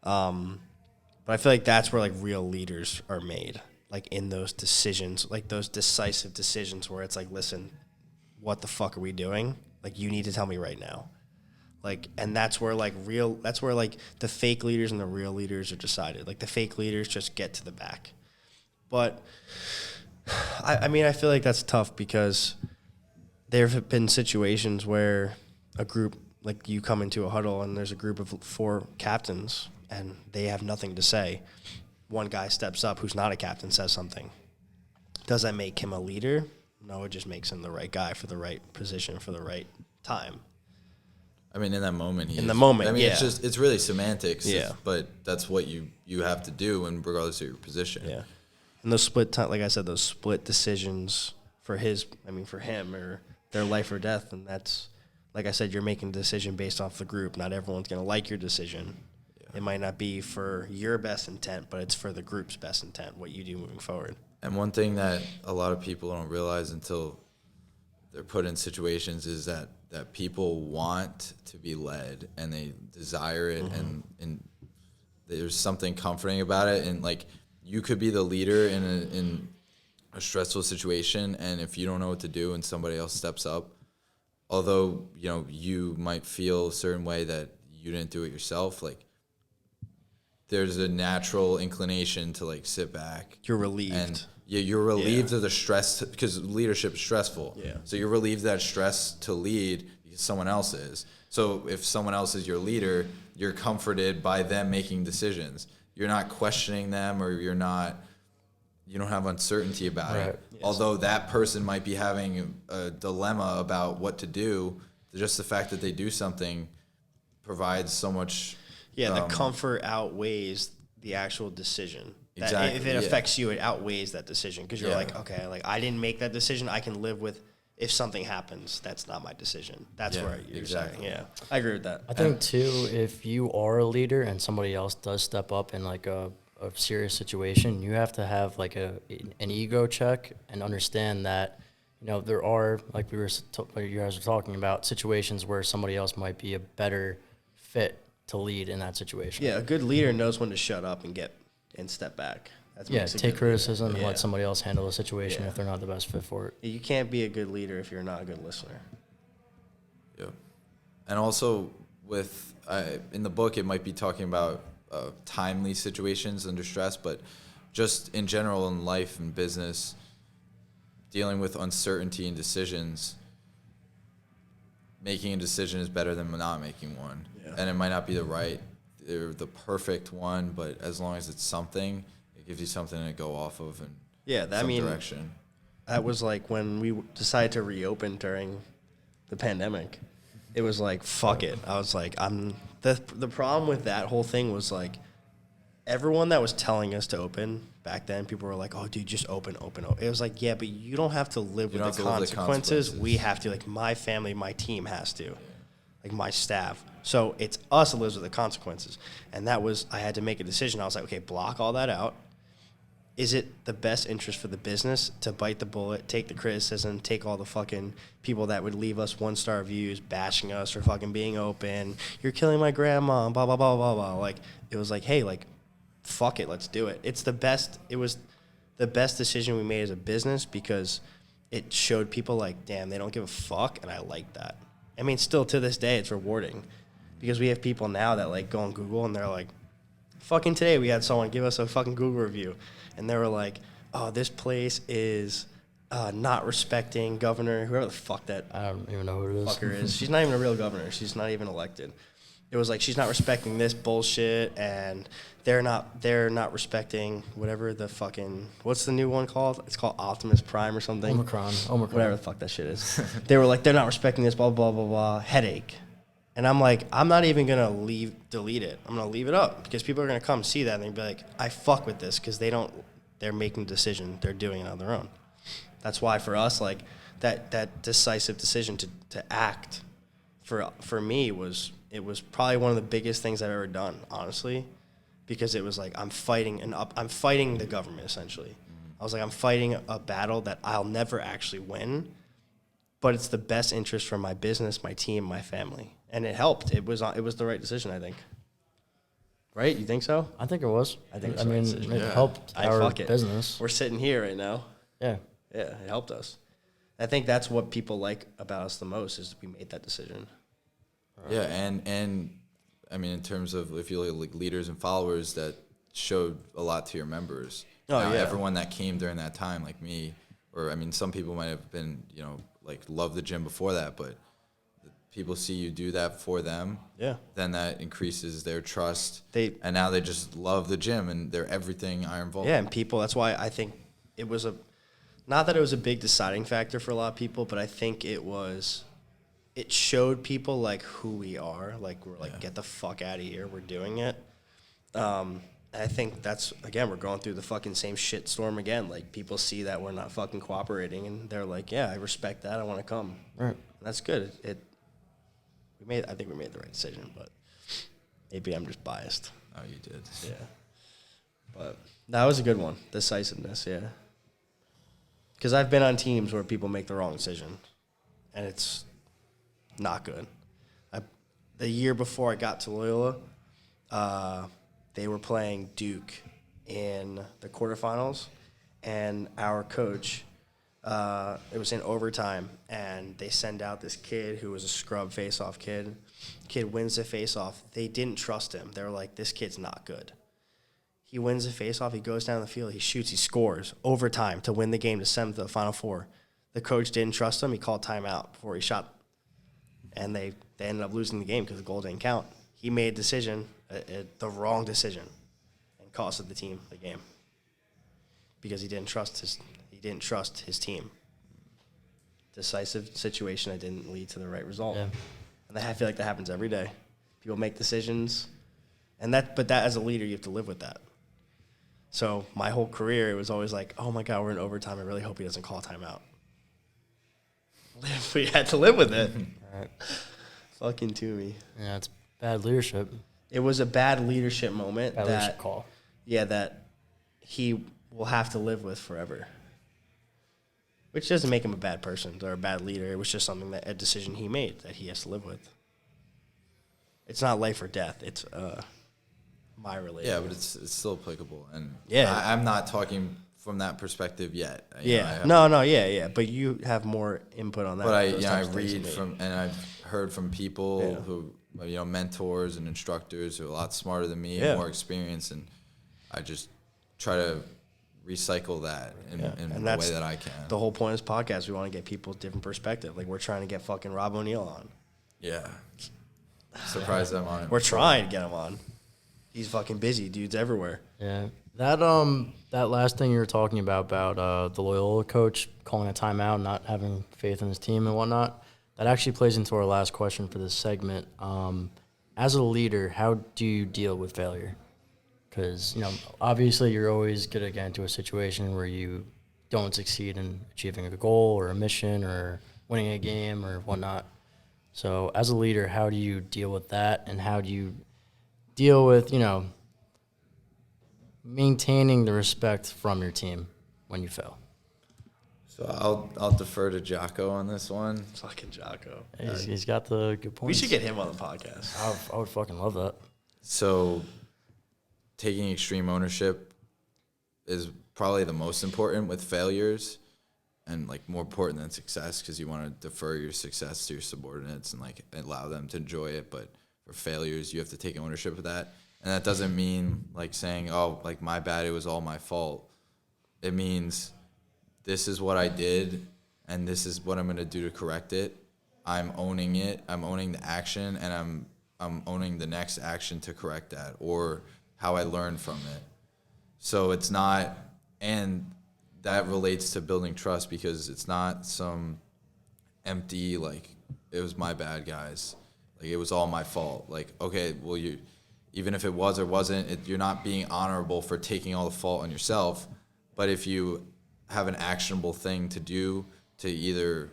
But I feel like that's where, like, real leaders are made, like, in those decisions, like those decisive decisions where it's like, listen, what the fuck are we doing? Like, you need to tell me right now. Like, and that's where, like, the fake leaders and the real leaders are decided. Like, the fake leaders just get to the back. But, I feel like that's tough, because there have been situations where a group, like, you come into a huddle and there's a group of 4 captains and they have nothing to say. One guy steps up who's not a captain, says something. Does that make him a leader? No, it just makes him the right guy for the right position for the right time. I mean, in that moment, it's really semantics. Yeah. But that's what you have to do, and regardless of your position. Yeah. And those like I said, those split decisions for him, or their life or death, and that's, like I said, you're making a decision based off the group. Not everyone's going to like your decision. Yeah. It might not be for your best intent, but it's for the group's best intent, what you do moving forward. And one thing that a lot of people don't realize until they're put in situations is that people want to be led, and they desire it, and there's something comforting about it. And, like, you could be the leader in a stressful situation, and if you don't know what to do and somebody else steps up, although, you know, you might feel a certain way that you didn't do it yourself, like, there's a natural inclination to, like, sit back. You're relieved. And you're relieved of the stress, because leadership is stressful. Yeah. So you're relieved of that stress to lead because someone else is. So if someone else is your leader, you're comforted by them making decisions. You're not questioning them, or you don't have uncertainty about it. Yes. Although that person might be having a dilemma about what to do, just the fact that they do something provides so much. Yeah, the comfort outweighs the actual decision. Exactly. If it affects you, it outweighs that decision, because you're like, okay, like, I didn't make that decision. I can live with if something happens. That's not my decision. That's where you're saying. Yeah, I agree with that. I think too, if you are a leader and somebody else does step up in, like, a serious situation, you have to have, like, an ego check and understand that, you know, there are, like you guys were talking about, situations where somebody else might be a better fit to lead in that situation. Yeah, a good leader knows when to shut up and step back. Take criticism and let somebody else handle the situation if they're not the best fit for it. You can't be a good leader if you're not a good listener. Yeah. And also, in the book, it might be talking about timely situations under stress, but just in general in life and business, dealing with uncertainty and decisions, making a decision is better than not making one. Yeah. And it might not be the perfect one, but as long as it's something, it gives you something to go off of and direction. That was like when we decided to reopen during the pandemic. It was like, fuck it. I was like, the problem with that whole thing was, like, everyone that was telling us to open back then, people were like, oh, dude, just open. It was like, yeah, but you don't have to live with the consequences. We have to. Like, my family, my team has to. Like, my staff. So it's us that lives with the consequences. And I had to make a decision. I was like, okay, block all that out. Is it the best interest for the business to bite the bullet, take the criticism, take all the fucking people that would leave us 1-star reviews, bashing us for fucking being open, you're killing my grandma, blah, blah, blah, blah, blah. Like, it was like, hey, like, fuck it, let's do it. It was the best decision we made as a business, because it showed people, like, damn, they don't give a fuck, and I like that. I mean, still to this day, it's rewarding, because we have people now that, like, go on Google and they're like, fucking today we had someone give us a fucking Google review, and they were like, oh, this place is not respecting governor, whoever the fuck that I don't even know who it is. Fucker is. She's not even a real governor. She's not even elected. It was like, she's not respecting this bullshit, and they're not respecting whatever the fucking, what's the new one called? It's called Optimus Prime or something. Omicron. Whatever the fuck that shit is. They were like, they're not respecting this, blah, blah, blah, blah, headache. And I'm like, I'm not even going to delete it. I'm going to leave it up, because people are going to come see that and they'll be like, I fuck with this, because they're making a decision. They're doing it on their own. That's why for us, like, that decisive decision to act for me it was probably one of the biggest things I've ever done, honestly, because it was like I'm fighting the government essentially. I was like, I'm fighting a battle that I'll never actually win, but it's the best interest for my business, my team, my family, and it helped. It was the right decision, I think. Right? You think so? I think it was. I think I mean, it helped our business. We're sitting here right now. Yeah. Yeah, it helped us. I think that's what people like about us the most is we made that decision. Yeah, and I mean, in terms of if you look at like leaders and followers, that showed a lot to your members. Oh, yeah. Everyone that came during that time, like me, or I mean, some people might have been, like loved the gym before that, but people see you do that for them. Yeah. Then that increases their trust. And And now they just love the gym and they're everything Iron Vault. yeah, and people, that's why I think it was not that it was a big deciding factor for a lot of people, but I think it showed people like who we are. Like we're like, get the fuck out of here. We're doing it. I think that's, again, we're going through the fucking same shit storm again. Like people see that we're not fucking cooperating and they're like, yeah, I respect that. I want to come. Right. And that's good. I think we made the right decision, but maybe I'm just biased. Oh, you did. Yeah. But that was a good one. Decisiveness, yeah. Because I've been on teams where people make the wrong decision, and it's not good. The year before I got to Loyola, they were playing Duke in the quarterfinals, and our coach, it was in overtime, and they send out this kid who was a scrub face-off kid. Kid wins the face-off. They didn't trust him. They were like, this kid's not good. He wins the face-off. He goes down the field. He shoots. He scores. Overtime to win the game to send to the Final Four. The coach didn't trust him. He called timeout before he shot. And they ended up losing the game because the goal didn't count. He made a decision, the wrong decision, and costed the team the game because he didn't trust his team. Decisive situation that didn't lead to the right result. Yeah. And I feel like that happens every day. People make decisions, but that as a leader, you have to live with that. So my whole career, it was always like, oh my God, we're in overtime. I really hope he doesn't call timeout. We had to live with it. Right. Fucking to me. Yeah, it's bad leadership. It was a bad leadership moment. Bad leadership call. Yeah, that he will have to live with forever. Which doesn't make him a bad person or a bad leader. It was just a decision he made that he has to live with. It's not life or death. It's my relationship. Yeah, but it's still applicable. And yeah. I'm not talking from that perspective yet. Yeah. But you have more input on that. But I read from, and I've heard from people who, mentors and instructors who are a lot smarter than me and more experienced, and I just try to recycle that in the way that I can. The whole point of this podcast, we want to get people's different perspective. Like we're trying to get fucking Rob O'Neill on. Yeah. Surprised I'm on it. We're trying to get him on. He's fucking busy. Dude's everywhere. Yeah. That last thing you were talking about the Loyola coach calling a timeout, not having faith in his team and whatnot, that actually plays into our last question for this segment. As a leader, how do you deal with failure? Because, obviously you're always going to get into a situation where you don't succeed in achieving a goal or a mission or winning a game or whatnot. So as a leader, how do you deal with that, and how do you deal with, maintaining the respect from your team when you fail? So I'll defer to Jocko on this one. Fucking Jocko. He's got the good points. We should get him on the podcast. I would fucking love that. So taking extreme ownership is probably the most important with failures, and like more important than success, because you want to defer your success to your subordinates and like allow them to enjoy it. But for failures, you have to take ownership of that. And that doesn't mean like saying, oh, like my bad, it was all my fault. It means this is what I did and this is what I'm going to do to correct it. I'm owning it. I'm owning the action, and I'm owning the next action to correct that, or how I learned from it. So it's not, and that relates to building trust, because it's not some empty, like, it was my bad, guys. Like, it was all my fault. Like, okay, well, even if it was or wasn't, you're not being honorable for taking all the fault on yourself. But if you have an actionable thing to do to either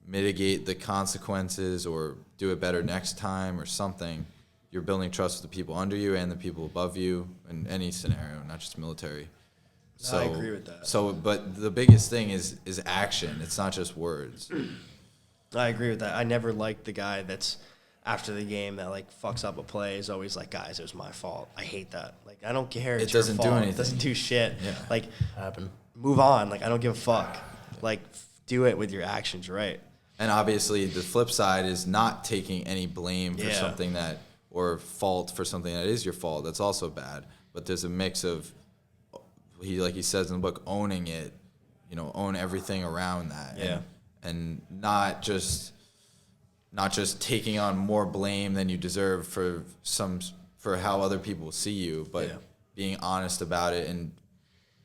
mitigate the consequences or do it better next time or something, you're building trust with the people under you and the people above you in any scenario, not just military. So, I agree with that. So, but the biggest thing is action. It's not just words. I agree with that. I never liked the guy that's after the game that like fucks up a play is always like, guys, it was my fault. I hate that. Like, I don't care. It's it doesn't your do fault. anything. It doesn't do shit. Yeah. Like, Happen. move on. Like, I don't give a fuck. Like, do it with your actions, right? And obviously, the flip side is not taking any blame for something that, or fault for something that is your fault. That's also bad. But there's a mix of, like he says in the book, owning it, own everything around that. Yeah. And not just taking on more blame than you deserve for how other people see you, but being honest about it and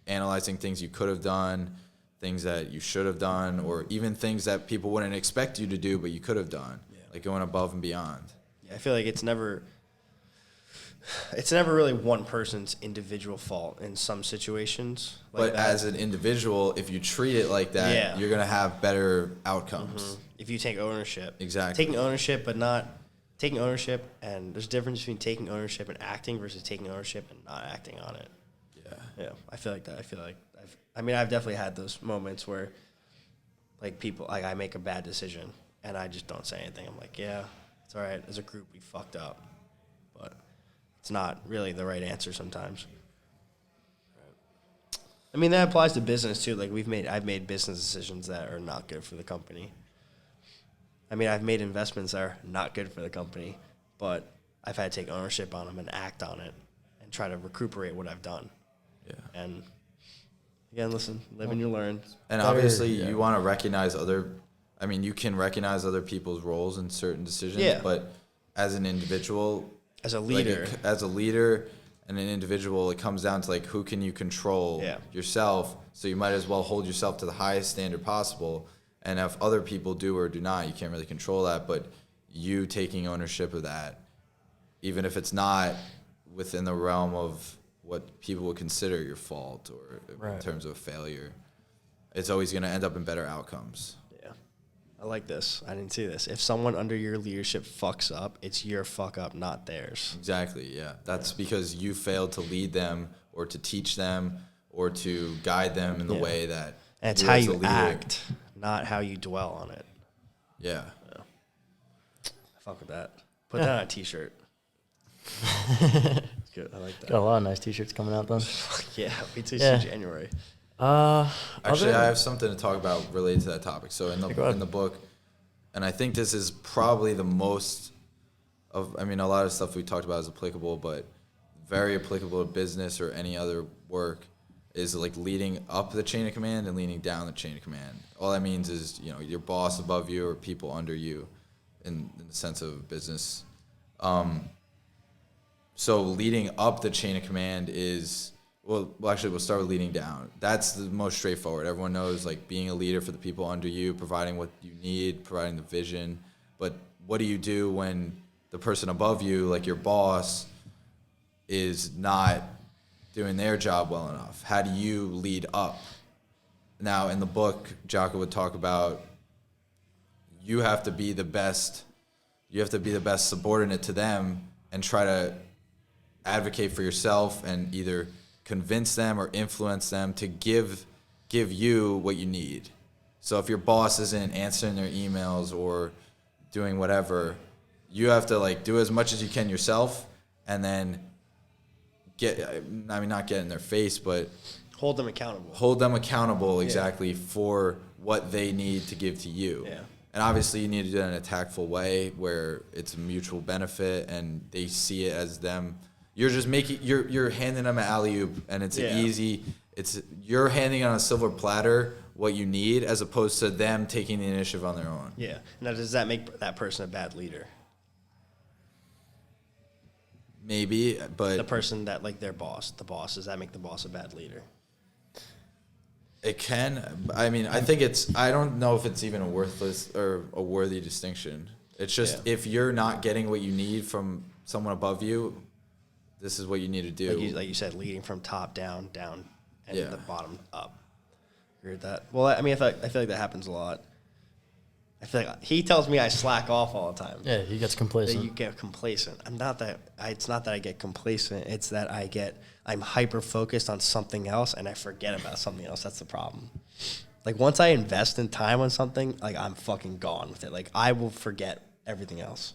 analyzing things you could have done, things that you should have done, or even things that people wouldn't expect you to do, but you could have done, like going above and beyond. Yeah, I feel like it's never really one person's individual fault in some situations. But as an individual, if you treat it like that, you're going to have better outcomes. Mm-hmm. If you take ownership. Exactly. Taking ownership, but not taking ownership, and there's a difference between taking ownership and acting versus taking ownership and not acting on it. Yeah, I feel like that. I feel like I've definitely had those moments where, like, people, like, I make a bad decision, and I just don't say anything. I'm like, yeah, it's all right. As a group, we fucked up. But it's not really the right answer sometimes. I mean, that applies to business, too. Like, I've made business decisions that are not good for the company. I mean, I've made investments that are not good for the company, but I've had to take ownership on them and act on it and try to recuperate what I've done. Yeah. And again, listen, live and you learn. And obviously, you want to recognize you can recognize other people's roles in certain decisions, but as an individual, as a leader, and an individual, it comes down to, like, who can you control yourself? So you might as well hold yourself to the highest standard possible. And if other people do or do not, you can't really control that. But you taking ownership of that, even if it's not within the realm of what people would consider your fault or in terms of failure, it's always going to end up in better outcomes. Yeah. I like this. I didn't see this. If someone under your leadership fucks up, it's your fuck up, not theirs. Exactly, yeah. That's because you failed to lead them or to teach them or to guide them in the way that and it's how you act, not how you dwell on it. Yeah. I fuck with that. Put that on a t-shirt. Good. I like that. Got a lot of nice t-shirts coming out then. Yeah, wait till January. Actually, I have something to talk about related to that topic. So in the book, and I think this is probably the most of, a lot of stuff we talked about is applicable, but very applicable to business or any other work, is like leading up the chain of command and leading down the chain of command. All that means is, your boss above you or people under you in the sense of business. So leading up the chain of command is, we'll start with leading down. That's the most straightforward. Everyone knows, like, being a leader for the people under you, providing what you need, providing the vision. But what do you do when the person above you, like your boss, is not doing their job well enough? How do you lead up? Now, in the book, Jocko would talk about you have to be the best subordinate to them and try to advocate for yourself and either convince them or influence them to give you what you need. So if your boss isn't answering their emails or doing whatever, you have to, like, do as much as you can yourself and then not get in their face, but hold them accountable. Exactly, for what they need to give to you. Yeah. And obviously you need to do it in a tactful way where it's a mutual benefit and they see it as them. You're just you're handing them an alley-oop, and it's you're handing on a silver platter what you need, as opposed to them taking the initiative on their own. Yeah. Now, does that make that person a bad leader? Maybe, but the person that, like, their boss, does that make the boss a bad leader? It can. I think I don't know if it's even a worthless or a worthy distinction. It's just if you're not getting what you need from someone above you, this is what you need to do. Like you said, leading from top down, and the bottom up. Agree with that. Well, I feel like that happens a lot. I feel like he tells me I slack off all the time. Yeah, he gets That complacent. you get complacent. It's not that I get complacent. It's that I'm hyper focused on something else and I forget about something else. That's the problem. Like once I invest in time on something, like I'm fucking gone with it. Like I will forget everything else.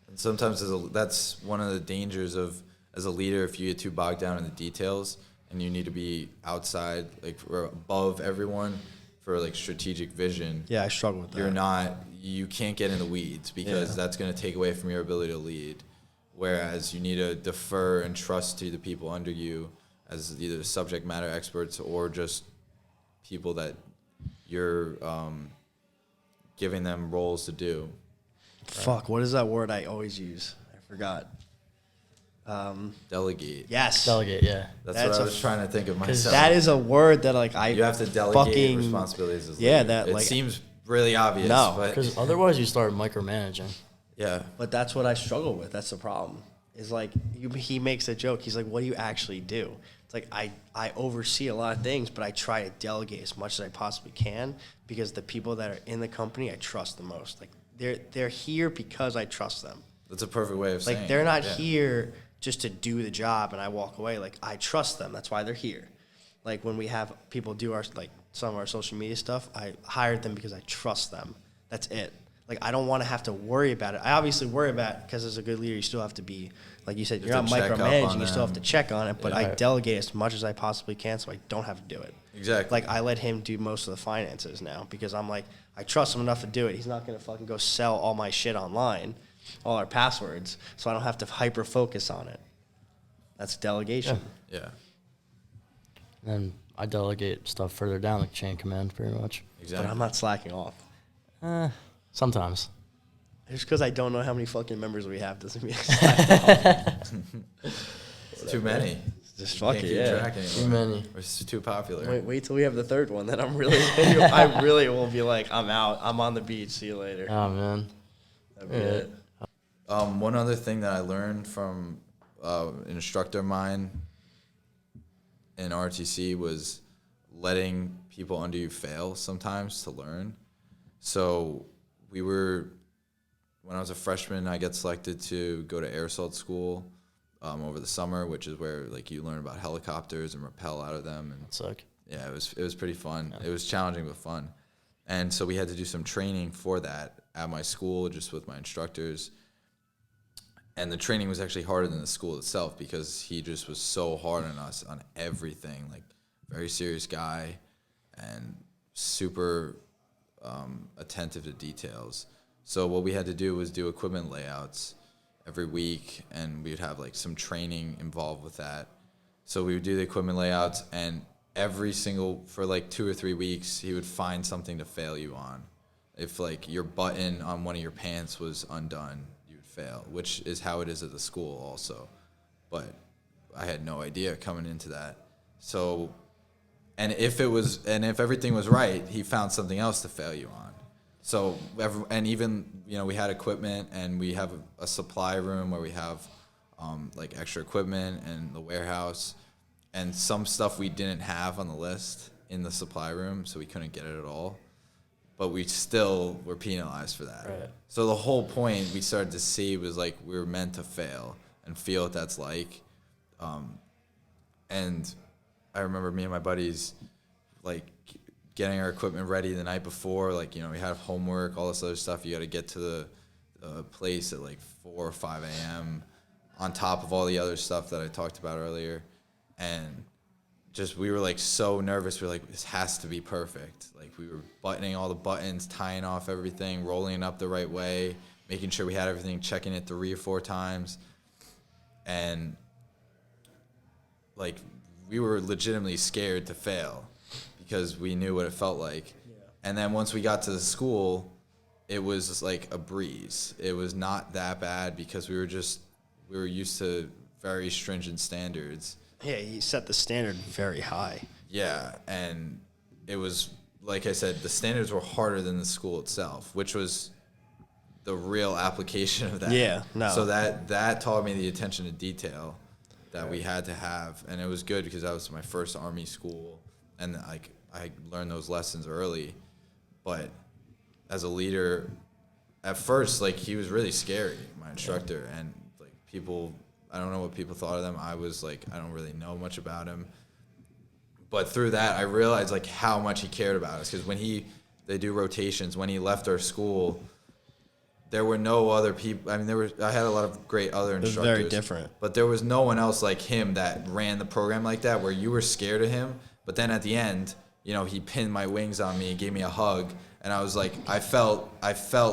And sometimes that's one of the dangers of as a leader, if you get too bogged down in the details and you need to be outside, like or above everyone for like strategic vision. Yeah, I struggle with that. You can't get in the weeds because that's going to take away from your ability to lead. Whereas you need to defer and trust to the people under you as either subject matter experts or just people that you're giving them roles to do. Fuck, what is that word I always use? I forgot. Delegate. Yes. Delegate, yeah. That's what I was trying to think of myself. That is a word that like you have to delegate responsibilities as leader. that it like seems really obvious. No, because otherwise you start micromanaging. Yeah. But that's what I struggle with. That's the problem. Is like he makes a joke. He's like, "What do you actually do?" It's like I oversee a lot of things, but I try to delegate as much as I possibly can because the people that are in the company I trust the most. Like they're here because I trust them. That's a perfect way of saying Like they're not here just to do the job and I walk away. Like I trust them. That's why they're here. Like when we have people do our like some of our social media stuff, I hired them because I trust them. That's it. Like I don't want to have to worry about it. I obviously worry about it because as a good leader, you still have to be, like you said, you're not micromanaging. You still have to check on it. But I delegate as much as I possibly can so I don't have to do it. Exactly. Like I let him do most of the finances now because I'm like, I trust him enough to do it. He's not going to fucking go sell all my shit online, all our passwords, so I don't have to hyper focus on it. That's delegation. Yeah. And I delegate stuff further down the chain of command pretty much. Exactly. But I'm not slacking off. Sometimes. Just because I don't know how many fucking members we have doesn't mean it's too many. Just fuck it, yeah. Too many. It's too popular. Wait till we have the third one. Then I really will be like, I'm out. I'm on the beach. See you later. Oh, man. That'd be it. One other thing that I learned from an instructor of mine in ROTC was letting people under you fail sometimes to learn. So when I was a freshman, I got selected to go to air assault school over the summer, which is where like you learn about helicopters and rappel out of them. And Sick. yeah, it was pretty fun. Yeah. It was challenging but fun. And so we had to do some training for that at my school, just with my instructors. And the training was actually harder than the school itself because he just was so hard on us on everything. Like, very serious guy and super attentive to details. So what we had to do was do equipment layouts every week, and we'd have like some training involved with that. So we would do the equipment layouts, and for like 2 or 3 weeks, he would find something to fail you on. If like your button on one of your pants was undone, you would fail, which is how it is at the school also. But I had no idea coming into that. So, and if everything was right, he found something else to fail you on. So, and even, we had equipment, and we have a supply room where we have like extra equipment and the warehouse, and some stuff we didn't have on the list in the supply room, so we couldn't get it at all. But we still were penalized for that. Right. So the whole point we started to see was like we were meant to fail and feel what that's like. And I remember me and my buddies like getting our equipment ready the night before. Like, we have homework, all this other stuff. You got to get to the place at like 4 or 5 a.m. on top of all the other stuff that I talked about earlier. And we were like so nervous. We were like, this has to be perfect. Like, we were buttoning all the buttons, tying off everything, rolling it up the right way, making sure we had everything, checking it 3 or 4 times. And like, we were legitimately scared to fail because we knew what it felt like. Yeah. And then once we got to the school, it was like a breeze. It was not that bad because we were used to very stringent standards. Yeah, he set the standard very high. Yeah, and it was, like I said, the standards were harder than the school itself, which was the real application of that. Yeah, no. So that taught me the attention to detail that we had to have, and it was good because that was my first Army school, and like I learned those lessons early, but as a leader, at first, like, he was really scary, my instructor, and like people, I don't know what people thought of them. I was like, I don't really know much about him. But through that, I realized like how much he cared about us, because when they do rotations, when he left our school, there were no other people. I mean, I had a lot of great other instructors. It was very different. But there was no one else like him that ran the program like that, where you were scared of him. But then at the end, you know, he pinned my wings on me and gave me a hug. And I was like, I felt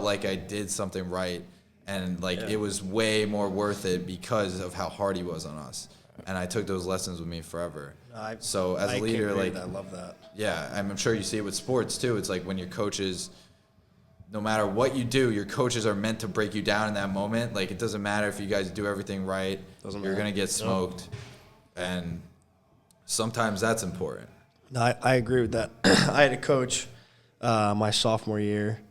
like I did something right. And like, it was way more worth it because of how hard he was on us. And I took those lessons with me forever. So as a leader, like, I love that. Yeah, I'm sure you see it with sports too. It's like when your coaches, no matter what you do, your coaches are meant to break you down in that moment. Like, it doesn't matter if you guys do everything right. You're going to get smoked. And sometimes that's important. No, I agree with that. I had a coach my sophomore year.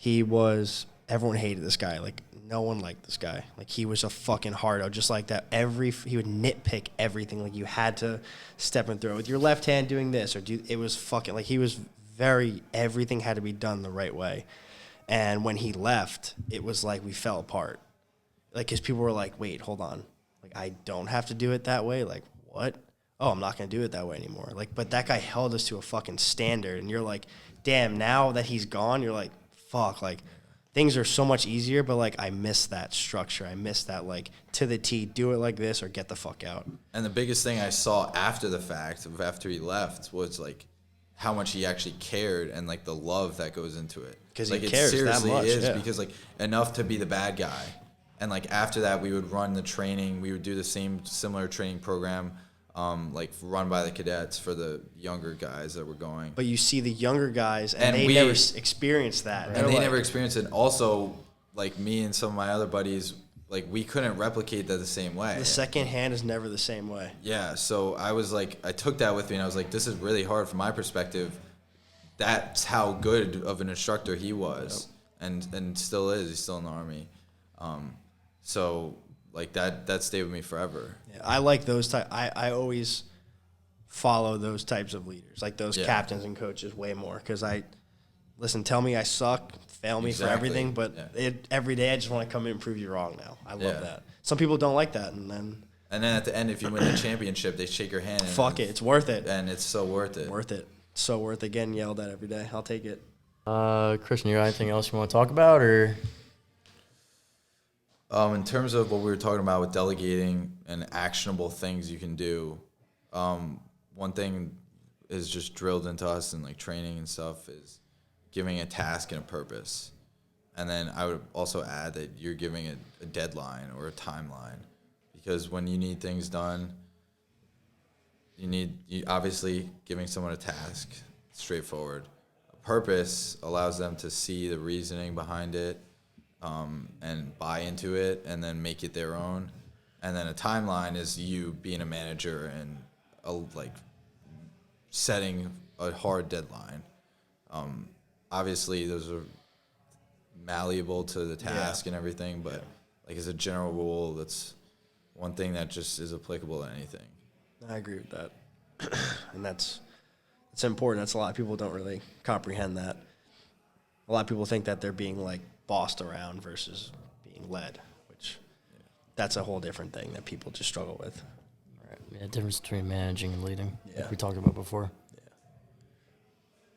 Everyone hated this guy. Like, no one liked this guy. Like, he was a fucking hardo, just like that. He would nitpick everything. Like, you had to step and throw with your left hand doing this, it was fucking, like, he was everything had to be done the right way. And when he left, it was like we fell apart. Like, because people were like, wait, hold on. Like, I don't have to do it that way? Like, what? Oh, I'm not going to do it that way anymore. Like, but that guy held us to a fucking standard. And you're like, damn, now that he's gone, you're like, fuck, like, things are so much easier, but, like, I miss that structure. I miss that, like, to the T, do it like this or get the fuck out. And the biggest thing I saw after the fact, after he left, was, like, how much he actually cared and, like, the love that goes into it. Because like, he cares that much, because, like, enough to be the bad guy. And, like, after that, we would run the training. We would do the similar training program, like, run by the cadets for the younger guys that were going. But you see the younger guys, and they never experienced that. Right. And they never experienced it. Also, like, me and some of my other buddies, like, we couldn't replicate that the same way. The second hand is never the same way. Yeah, so I was like, I took that with me, and I was like, this is really hard from my perspective. That's how good of an instructor he was, and still is. He's still in the Army. So, like, that stayed with me forever. Yeah, I like those type. I always follow those types of leaders, like those captains and coaches, way more. Because tell me I suck, fail me for everything, but every day I just want to come in and prove you wrong now. I love that. Some people don't like that, and then at the end, if you win the championship, they shake your hand. Fuck it, it's worth it. And it's so worth it. Worth it. So worth it getting yelled at every day. I'll take it. Christian, you got anything else you want to talk about, or? In terms of what we were talking about with delegating and actionable things you can do, one thing is just drilled into us in, like, training and stuff is giving a task and a purpose. And then I would also add that you're giving a deadline or a timeline, because when you need things done, you obviously giving someone a task, straightforward. A purpose allows them to see the reasoning behind it, and buy into it, and then make it their own. And then a timeline is you being a manager and like setting a hard deadline. Obviously, those are malleable to the task and everything, but like, as a general rule, that's one thing that just is applicable to anything. I agree with that. And it's important. That's a lot of people don't really comprehend that. A lot of people think that they're being, like, bossed around versus being led, which that's a whole different thing that people just struggle with. Right. Yeah, difference between managing and leading, like we talked about before. Yeah.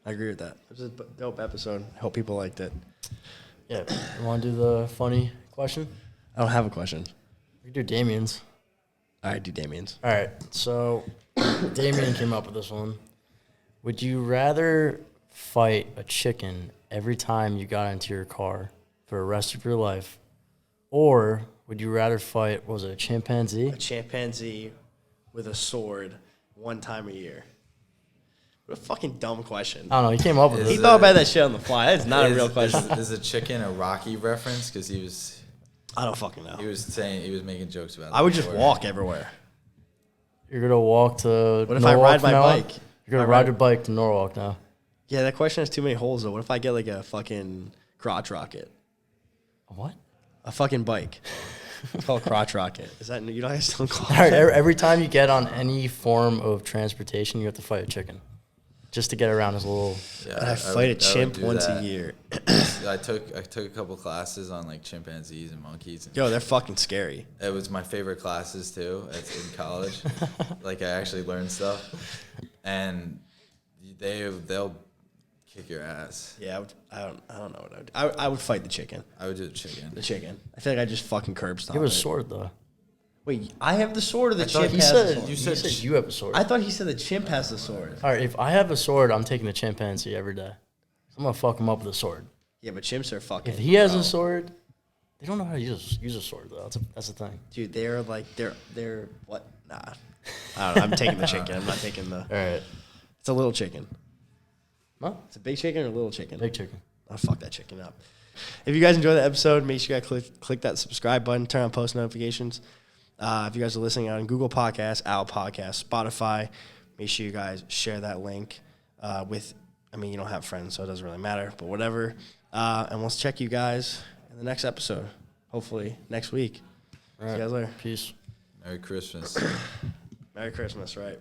I agree with that. It was a dope episode. I hope people liked it. Yeah. You want to do the funny question? I don't have a question. We can do Damien's. All right, do Damien's. All right. So Damien came up with this one. Would you rather fight a chicken every time you got into your car for the rest of your life, or would you rather fight, what was it, a chimpanzee? A chimpanzee with a sword one time a year. What a fucking dumb question. I don't know. He came up with it. He thought about that shit on the fly. That's not a real question. Is a chicken a Rocky reference? Because he was... I don't fucking know. He was making jokes about it. I would just walk everywhere. You're going to walk to What if Norwalk I ride my now? bike? You're going to ride your bike to Norwalk now. Yeah, that question has too many holes, though. What if I get, like, a fucking crotch rocket? A what? A fucking bike. It's called crotch rocket. Is that... You know how I still call All right, it? every time you get on any form of transportation, you have to fight a chicken. Just to get around his little... Yeah, I fight a chimp once a year. I took a couple classes on like chimpanzees and monkeys. And Yo, they're fucking scary. it was my favorite classes too. In college, like I actually learned stuff, and they'll kick your ass. Yeah, I don't know what I would. I would fight the chicken. I would do the chicken. The chicken. I feel like I just fucking curb stomp. You have a it. sword though. Wait, I have the sword or the chimp He has said the sword? you said you have a sword. I thought he said the chimp has the sword. All right, if I have a sword, I'm taking the chimpanzee every day. I'm gonna fuck him up with a sword. Yeah, but chimps are fucking. If he has a sword, they don't know how to use a sword though. That's the thing. Dude, they're like they're what? Nah, I don't know. I'm taking the chicken. I'm not taking the. All right. It's a little chicken. What? It's a big chicken or a little chicken? Big chicken. I'll fuck that chicken up. If you guys enjoyed the episode, make sure you guys click that subscribe button, turn on post notifications. If you guys are listening on Google Podcasts, Apple Podcasts, Spotify, make sure you guys share that link with, I mean, you don't have friends, so it doesn't really matter, but whatever. And we'll check you guys in the next episode, hopefully next week. All See right. you guys later. Peace. Merry Christmas. Merry Christmas, right?